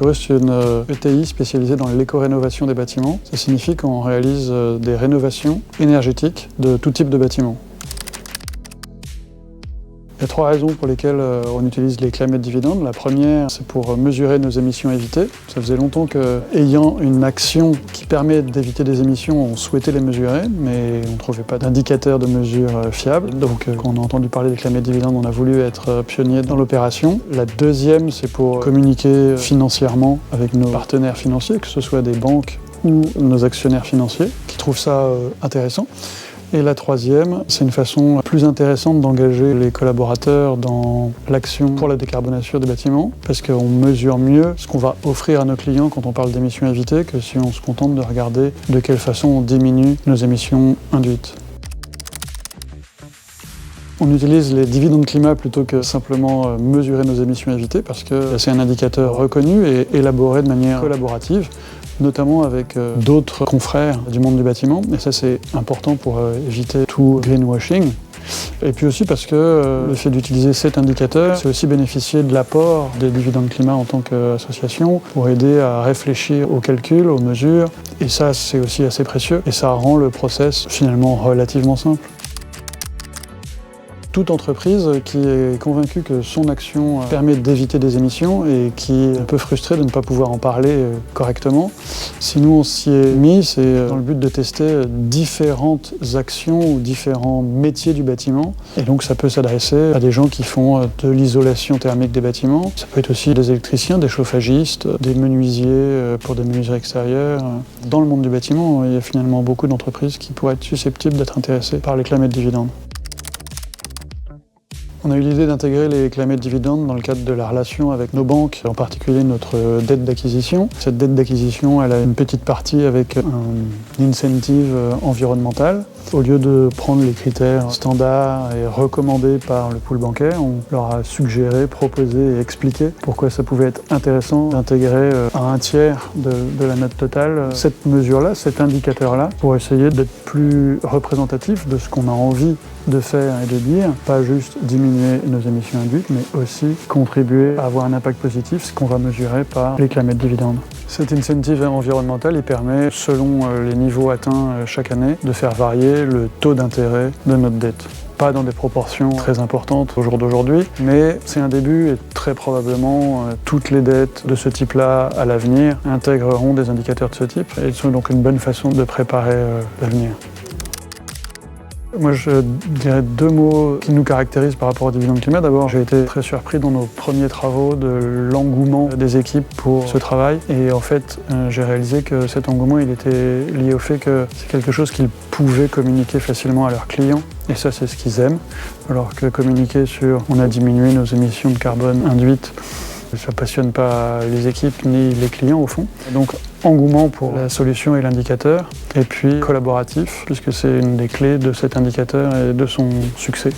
Ecorus est une ETI spécialisée dans l'éco-rénovation des bâtiments. Ça signifie qu'on réalise des rénovations énergétiques de tout type de bâtiments. Il y a 3 raisons pour lesquelles on utilise les climate dividendes. La première, c'est pour mesurer nos émissions évitées. Ça faisait longtemps qu'ayant une action qui permet d'éviter des émissions, on souhaitait les mesurer, mais on ne trouvait pas d'indicateur de mesure fiable. Donc quand on a entendu parler des climate dividendes, on a voulu être pionnier dans l'opération. La deuxième, c'est pour communiquer financièrement avec nos partenaires financiers, que ce soit des banques ou nos actionnaires financiers, qui trouvent ça intéressant. Et la troisième, c'est une façon plus intéressante d'engager les collaborateurs dans l'action pour la décarbonation des bâtiments, parce qu'on mesure mieux ce qu'on va offrir à nos clients quand on parle d'émissions évitées que si on se contente de regarder de quelle façon on diminue nos émissions induites. On utilise les dividendes climat plutôt que simplement mesurer nos émissions évitées parce que c'est un indicateur reconnu et élaboré de manière collaborative, notamment avec d'autres confrères du monde du bâtiment. Et ça, c'est important pour éviter tout greenwashing. Et puis aussi parce que le fait d'utiliser cet indicateur, c'est aussi bénéficier de l'apport des dividendes climat en tant qu'association pour aider à réfléchir aux calculs, aux mesures. Et ça, c'est aussi assez précieux. Et ça rend le process finalement relativement simple. Toute entreprise qui est convaincue que son action permet d'éviter des émissions et qui est un peu frustrée de ne pas pouvoir en parler correctement. Si nous on s'y est mis, c'est dans le but de tester différentes actions ou différents métiers du bâtiment. Et donc ça peut s'adresser à des gens qui font de l'isolation thermique des bâtiments. Ça peut être aussi des électriciens, des chauffagistes, des menuisiers pour des menuiseries extérieures. Dans le monde du bâtiment, il y a finalement beaucoup d'entreprises qui pourraient être susceptibles d'être intéressées par les climate dividendes. On a eu l'idée d'intégrer les climate dividendes dans le cadre de la relation avec nos banques, en particulier notre dette d'acquisition. Cette dette d'acquisition, elle a une petite partie avec un incentive environnemental. Au lieu de prendre les critères standards et recommandés par le pool bancaire, on leur a suggéré, proposé et expliqué pourquoi ça pouvait être intéressant d'intégrer à 1/3 de la note totale cette mesure-là, cet indicateur-là, pour essayer d'être plus représentatif de ce qu'on a envie de faire et de dire, pas juste diminuer nos émissions induites, mais aussi contribuer à avoir un impact positif, ce qu'on va mesurer par les climate dividendes. Cet incentive environnemental, il permet, selon les niveaux atteints chaque année, de faire varier le taux d'intérêt de notre dette. Pas dans des proportions très importantes au jour d'aujourd'hui, mais c'est un début et très probablement toutes les dettes de ce type-là à l'avenir intégreront des indicateurs de ce type et sont donc une bonne façon de préparer l'avenir. Moi, je dirais 2 mots qui nous caractérisent par rapport au dividende climat. D'abord, j'ai été très surpris dans nos premiers travaux de l'engouement des équipes pour ce travail. Et en fait, j'ai réalisé que cet engouement, il était lié au fait que c'est quelque chose qu'ils pouvaient communiquer facilement à leurs clients. Et ça, c'est ce qu'ils aiment. Alors que communiquer sur « on a diminué nos émissions de carbone induites », ça ne passionne pas les équipes ni les clients au fond. Donc engouement pour la solution et l'indicateur, et puis collaboratif, puisque c'est une des clés de cet indicateur et de son succès.